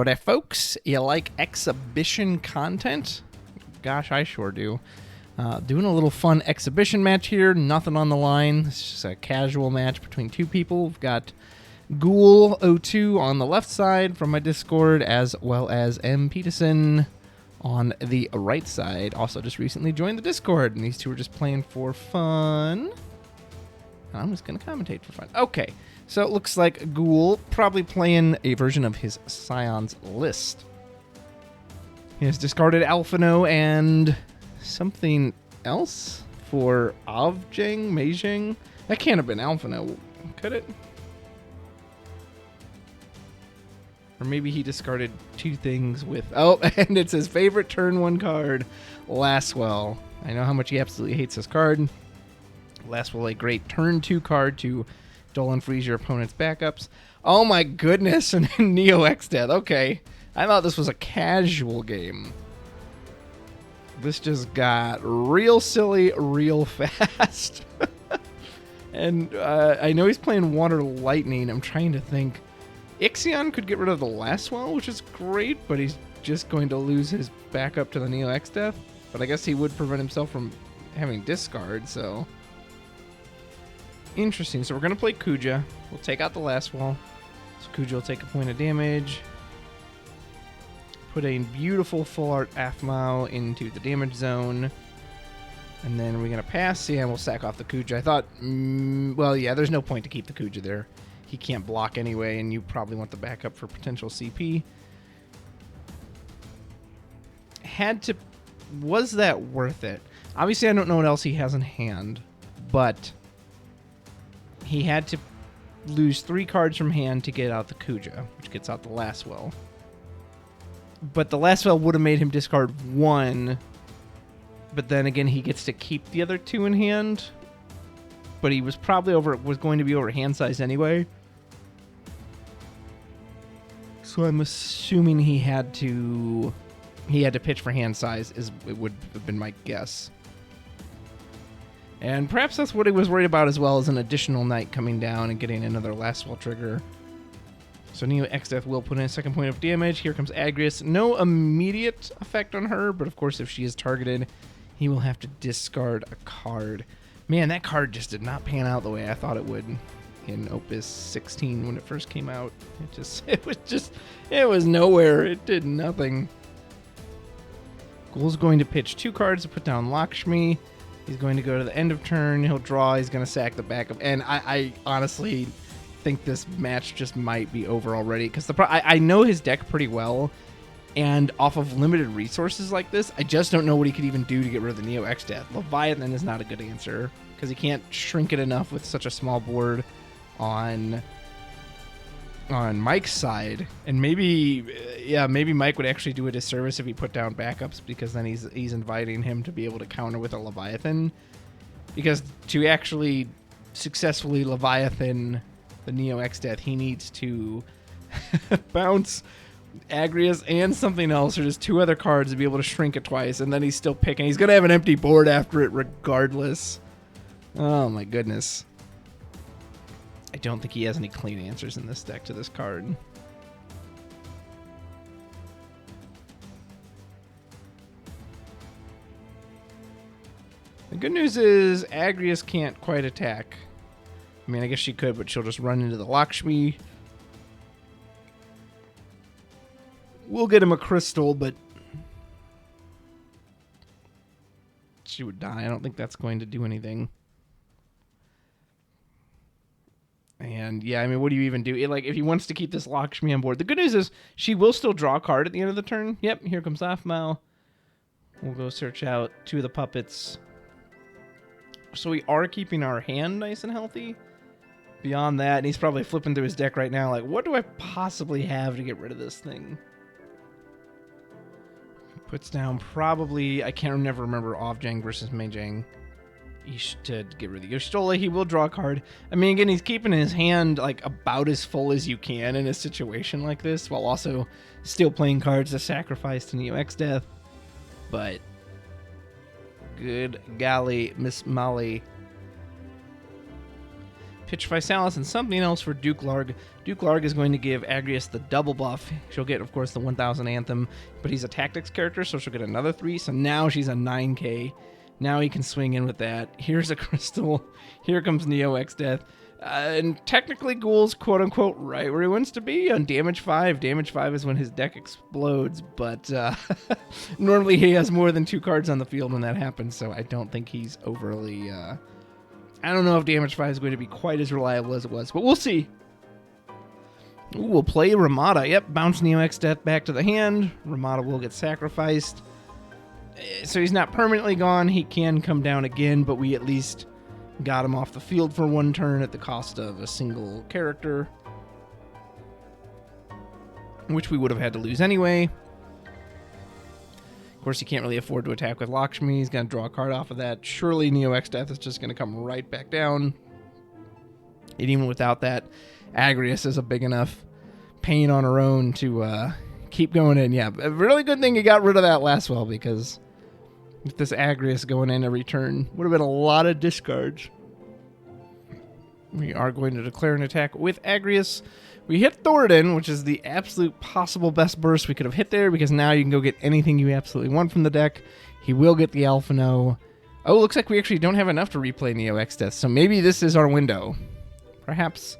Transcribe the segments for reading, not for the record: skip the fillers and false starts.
Howdy, folks. You like exhibition content? Gosh, I sure do. Doing a little fun exhibition match here. Nothing on the line. It's just a casual match between two people. We've got Ghoul 02 on the left side from my Discord, as well as Mpetason on the right side. Also just recently joined the Discord, and these two are just playing for fun. I'm just going to commentate for fun. Okay, so it looks like Ghoul probably playing a version of his Scion's List. He has discarded Alphino and something else for Avjang, Meijing. That can't have been Alphino, could it? Or maybe he discarded two things with... Oh, and it's his favorite turn one card, Lastwell. I know how much he absolutely hates this card. Lastwell, a great turn two card to dull and freeze your opponent's backups. Oh my goodness, and Neo X Death. Okay, I thought this was a casual game. This just got real silly real fast. And I know he's playing Water Lightning. I'm trying to think. Ixion could get rid of the Lastwell, which is great, but he's just going to lose his backup to the Neo X Death. But I guess he would prevent himself from having discard, so... Interesting. So we're going to play Kuja. We'll take out the Lastwell. So Kuja will take a point of damage. Put a beautiful full art Aphmau into the damage zone. And then we're going to pass. Yeah, we'll sack off the Kuja. I thought, well, yeah, there's no point to keep the Kuja there. He can't block anyway, and you probably want the backup for potential CP. Was that worth it? Obviously, I don't know what else he has in hand, but he had to lose 3 cards from hand to get out the Kuja, which gets out the Lastwell. But the Lastwell would have made him discard 1, but then again, he gets to keep the other 2 in hand. But he was probably going to be over hand size anyway. So I'm assuming he had to pitch for hand size, it would have been my guess. And perhaps that's what he was worried about, as well as an additional knight coming down and getting another Lastwell trigger. So Neo X Death will put in a second point of damage. Here comes Agrias. No immediate effect on her, but of course if she is targeted, he will have to discard a card. Man, that card just did not pan out the way I thought it would in Opus 16 when it first came out. It was nowhere. It did nothing. Ghoul's going to pitch 2 cards to put down Lakshmi. He's going to go to the end of turn. He'll draw. He's going to sack the backup. And I honestly think this match just might be over already, because I know his deck pretty well, and off of limited resources like this, I just don't know what he could even do to get rid of the Neo X Death. Leviathan is not a good answer, because he can't shrink it enough with such a small board on Mike's side. And maybe Mike would actually do a disservice if he put down backups, because then he's inviting him to be able to counter with a Leviathan. Because to actually successfully Leviathan the Neo X Death, he needs to bounce Agrias and something else, or just 2 other cards to be able to shrink it twice, and then he's still picking. He's going to have an empty board after it regardless. Oh my goodness. I don't think he has any clean answers in this deck to this card. The good news is Agrias can't quite attack. I mean, I guess she could, but she'll just run into the Lakshmi. We'll get him a crystal, but she would die. I don't think that's going to do anything. And yeah, I mean, what do you even do? Like, if he wants to keep this Lakshmi on board, the good news is she will still draw a card at the end of the turn. Yep, here comes Aphmau. We'll go search out 2 of the puppets. So we are keeping our hand nice and healthy. Beyond that, and he's probably flipping through his deck right now, like, what do I possibly have to get rid of this thing? Puts down probably, I can't never remember Avjang versus Meijing. To get rid of the Y'shtola. He will draw a card. I mean, again, he's keeping his hand like about as full as you can in a situation like this, while also still playing cards to sacrifice to Neo X Death. But good golly, Miss Molly. Pitch Visalis and something else for Duke Larg. Duke Larg is going to give Agrias the double buff. She'll get, of course, the 1000 Anthem, but he's a tactics character, so she'll get another 3. So now she's a 9k. Now he can swing in with that. Here's a crystal. Here comes Neo X Death. And technically, Ghoul's quote-unquote right where he wants to be on damage 5. Damage 5 is when his deck explodes, but normally he has more than 2 cards on the field when that happens, so I don't think he's overly... I don't know if damage 5 is going to be quite as reliable as it was, but we'll see. Ooh, we'll play Ramada. Yep, bounce Neo X Death back to the hand. Ramada will get sacrificed. So he's not permanently gone. He can come down again, but we at least... got him off the field for 1 turn at the cost of a single character, which we would have had to lose anyway. Of course, he can't really afford to attack with Lakshmi. He's going to draw a card off of that. Surely Neo X Death is just going to come right back down. And even without that, Agrias is a big enough pain on her own to keep going in. Yeah, a really good thing you got rid of that last well, because... with this Agrias going in every turn, would have been a lot of discards. We are going to declare an attack with Agrias. We hit Thoradin, which is the absolute possible best burst we could have hit there, because now you can go get anything you absolutely want from the deck. He will get the Alphino. Oh, looks like we actually don't have enough to replay Neo X Death, so maybe this is our window. Perhaps.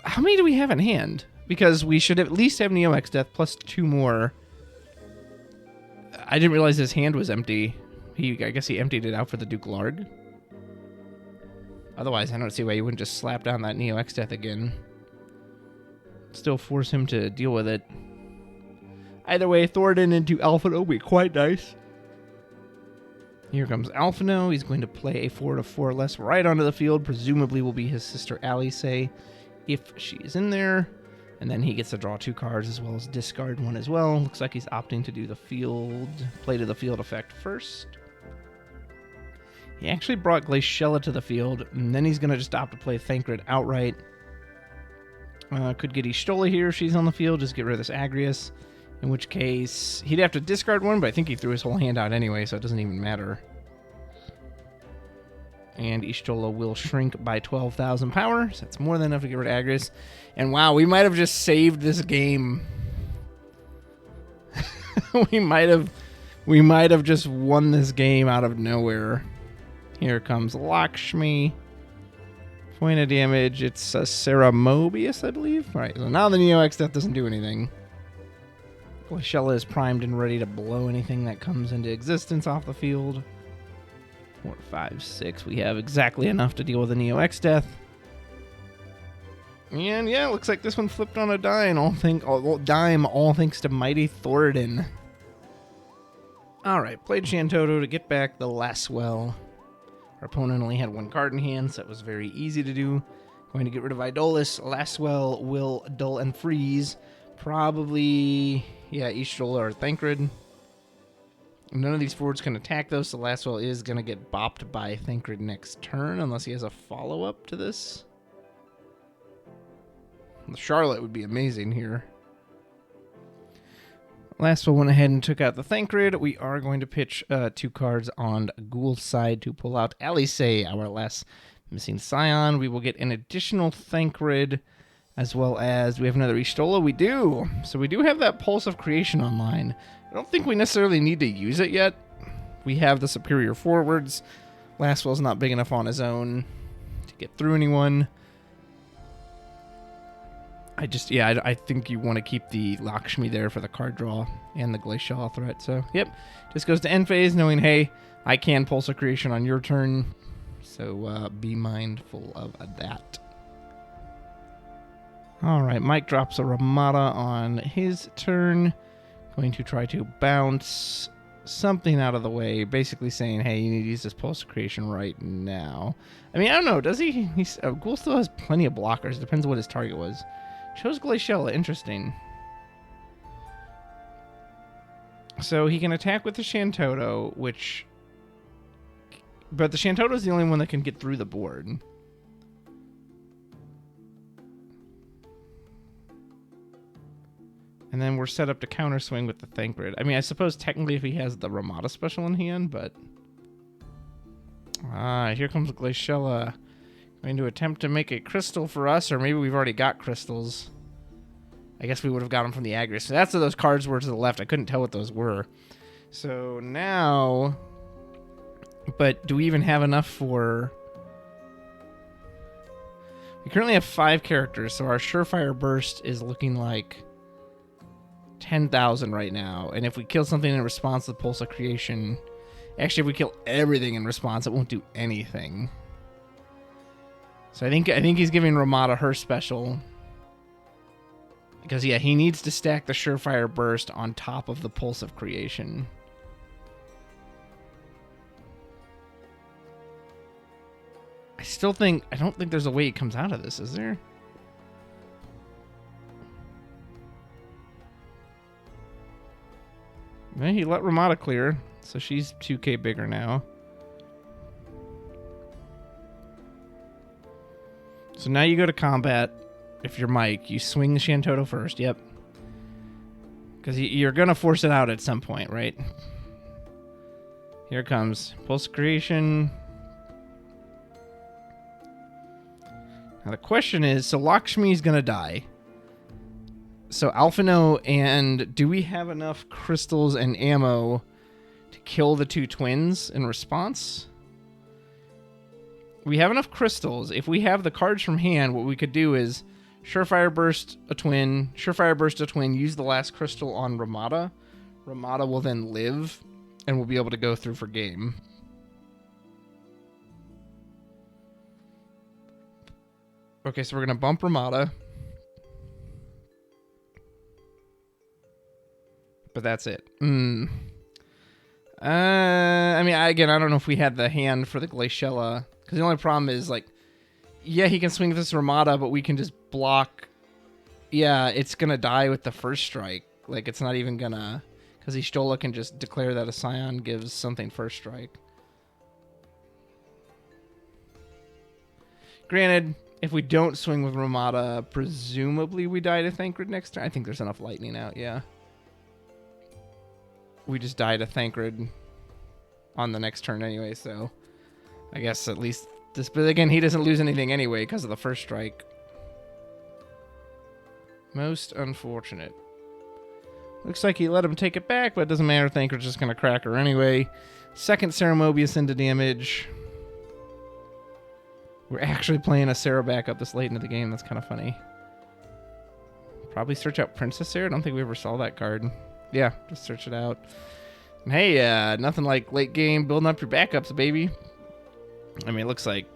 How many do we have in hand? Because we should at least have Neo X Death plus 2 more. I didn't realize his hand was empty. I guess he emptied it out for the Duke Larg. Otherwise, I don't see why you wouldn't just slap down that Neo X Death again. Still force him to deal with it. Either way, Thoradin into Alphino will be quite nice. Here comes Alphino. He's going to play a 4/4 less right onto the field. Presumably will be his sister Alice, if she is in there. And then he gets to draw 2 cards as well as discard 1 as well. Looks like he's opting to do the play to the field effect first. He actually brought Glaciella to the field, and then he's going to just opt to play Thancred outright. Could get Y'shtola here if she's on the field, just get rid of this Agrias. In which case, he'd have to discard 1, but I think he threw his whole hand out anyway, so it doesn't even matter. And Y'shtola will shrink by 12,000 power, so that's more than enough to get rid of Agrias. And wow, we might have just saved this game. we might have just won this game out of nowhere. Here comes Lakshmi. Point of damage. It's a Mobius, I believe. All right, so now the Neo X Death doesn't do anything. Glaciella is primed and ready to blow anything that comes into existence off the field. 4, 5, 6. We have exactly enough to deal with the Neo X Death. And yeah, looks like this one flipped on a dime. All thanks to mighty Thoradin. Alright, played Shantoto to get back the Laswell. Our opponent only had 1 card in hand, so it was very easy to do. Going to get rid of Idolus. Laswell will dull and freeze. Probably, yeah, Y'shtola or Thancred. None of these forwards can attack, though, so Laswell is going to get bopped by Thancred next turn, unless he has a follow-up to this. The Charlotte would be amazing here. Laswell went ahead and took out the Thancred. We are going to pitch 2 cards on Ghoul's side to pull out Alice, our last missing Scion. We will get an additional Thancred, as well as, we have another Y'shtola? We do! So we do have that Pulse of Creation online. I don't think we necessarily need to use it yet. We have the superior forwards. Laswell's not big enough on his own to get through anyone. I think you want to keep the Lakshmi there for the card draw and the Glacial threat. So, yep, just goes to end phase knowing, hey, I can Pulse of Creation on your turn. So, be mindful of that. All right, Mike drops a Ramada on his turn. Going to try to bounce something out of the way, basically saying, hey, you need to use this Pulse of Creation right now. I mean, I don't know, does he? Ghoul still has plenty of blockers. Depends on what his target was. Chose Glaciella, interesting. So he can attack with the Shantoto, but the Shantoto is the only one that can get through the board. And then we're set up to counter swing with the Thancred. I mean, I suppose technically if he has the Ramada special in hand, but... here comes Glaciella. Going to attempt to make a crystal for us, or maybe we've already got crystals. I guess we would have got them from the aggro. So that's what those cards were to the left. I couldn't tell what those were. So now... But do we even have enough for... We currently have 5 characters, so our Surefire Burst is looking like 10,000 right now. And if we kill something in response to the Pulse of Creation... Actually, if we kill everything in response, it won't do anything. So I think he's giving Ramada her special... Because, yeah, he needs to stack the Surefire Burst on top of the Pulse of Creation. I don't think there's a way he comes out of this, is there? Well, he let Ramada clear, so she's 2k bigger now. So now you go to combat. If you're Mike, you swing the Shantoto first, yep. Because you're going to force it out at some point, right? Here it comes. Pulse Creation. Now the question is, so Lakshmi's going to die. So Alphino, and do we have enough crystals and ammo to kill the 2 twins in response? We have enough crystals. If we have the cards from hand, what we could do is Surefire Burst a twin, Surefire Burst a twin, use the last crystal on Ramada. Ramada will then live, and we'll be able to go through for game. Okay, so we're going to bump Ramada. But that's it. I mean, again, I don't know if we had the hand for the Glaciella, because the only problem is, like, yeah, he can swing this Ramada, but we can just block. Yeah, it's going to die with the first strike. Like, it's not even going to... Because Y'shtola can just declare that a Scion gives something first strike. Granted, if we don't swing with Ramada, presumably we die to Thancred next turn. I think there's enough lightning out, yeah. We just die to Thancred on the next turn anyway, so... I guess at least... This, but again, he doesn't lose anything anyway because of the first strike. Most unfortunate. Looks like he let him take it back, but it doesn't matter. Thancred's just going to crack her anyway. Second Ceremobius into damage. We're actually playing a Sarah backup this late into the game. That's kind of funny. Probably search out Princess Sarah. I don't think we ever saw that card. Yeah, just search it out. And hey, nothing like late game building up your backups, baby. I mean, it looks like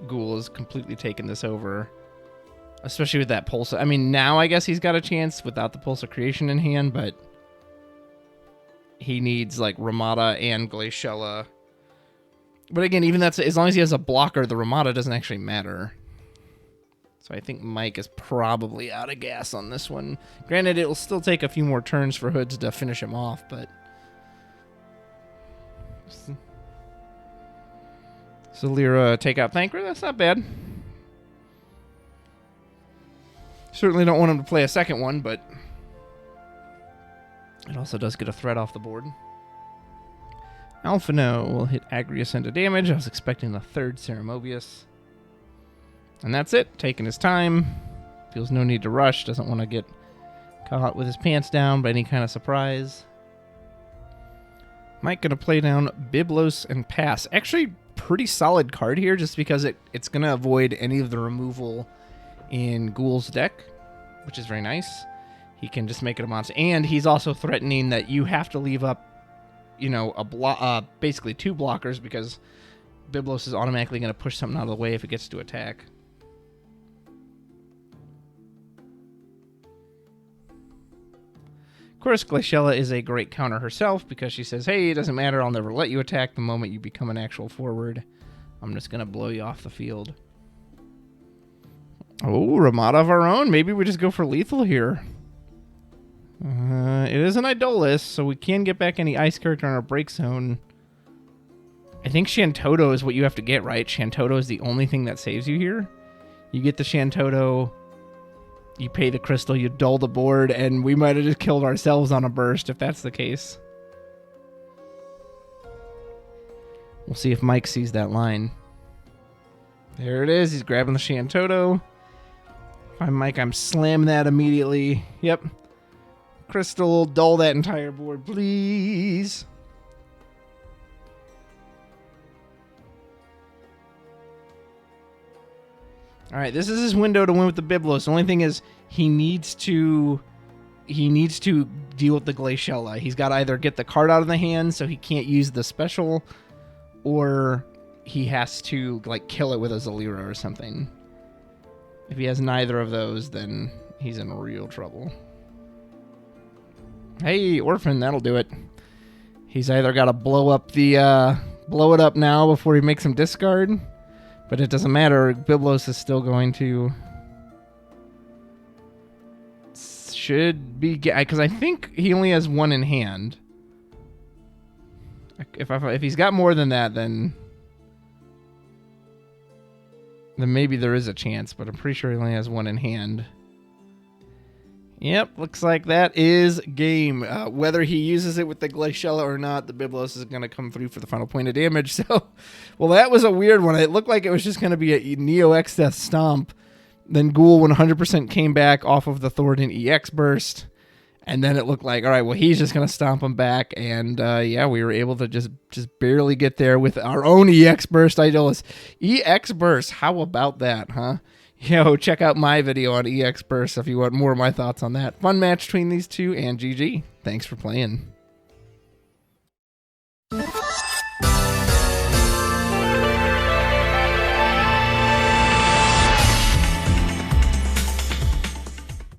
Ghoul has completely taken this over. Especially with that Pulse. I mean, now I guess he's got a chance without the Pulse of Creation in hand, but he needs, like, Ramada and Glaciella. But again, even that's... As long as he has a blocker, the Ramada doesn't actually matter. So I think Mike is probably out of gas on this one. Granted, it'll still take a few more turns for Hoods to finish him off, but... So Lyra take out Thancred. That's not bad. Certainly don't want him to play a second one, but it also does get a threat off the board. Alphino will hit Agrius into damage. I was expecting the third Ceremobius. And that's it. Taking his time. Feels no need to rush. Doesn't want to get caught with his pants down by any kind of surprise. Mike going to play down Byblos and pass. Actually, pretty solid card here just because it's going to avoid any of the removal in Ghoul's deck, which is very nice. He can just make it a monster. And he's also threatening that you have to leave up, you know, basically 2 blockers because Byblos is automatically going to push something out of the way if it gets to attack. Of course, Glaciella is a great counter herself because she says, hey, it doesn't matter, I'll never let you attack the moment you become an actual forward. I'm just going to blow you off the field. Oh, Ramada of our own. Maybe we just go for lethal here. It is an Idolus, so we can get back any ice character in our break zone. I think Shantoto is what you have to get, right? Shantoto is the only thing that saves you here. You get the Shantoto, you pay the crystal, you dull the board, and we might have just killed ourselves on a burst if that's the case. We'll see if Mike sees that line. There it is. He's grabbing the Shantoto. If I'm Mike, I'm slamming that immediately. Yep. Crystal, dull that entire board, please. All right, this is his window to win with the Biblos. The only thing is he needs to deal with the Glaciella. He's got to either get the card out of the hand so he can't use the special, or he has to like kill it with a Zalira or something. If he has neither of those, then he's in real trouble. Hey, Orphan, that'll do it. He's either got to blow it up now before he makes him discard, but it doesn't matter. Biblos is still going to should be, because I think he only has one in hand. If he's got more than that, then maybe there is a chance, but I'm pretty sure he only has one in hand. Yep, looks like that is game. Whether he uses it with the Glaciella or not, the Biblos is going to come through for the final point of damage. So, well, that was a weird one. It looked like it was just going to be a Neo X Death Stomp. Then Ghoul 100% came back off of the Thornton EX Burst. And then it looked like, all right, well, he's just going to stomp him back. And, yeah, we were able to just barely get there with our own EX Burst Idolus. EX Burst, how about that, huh? Yo, check out my video on EX Burst if you want more of my thoughts on that. Fun match between these two, and GG. Thanks for playing.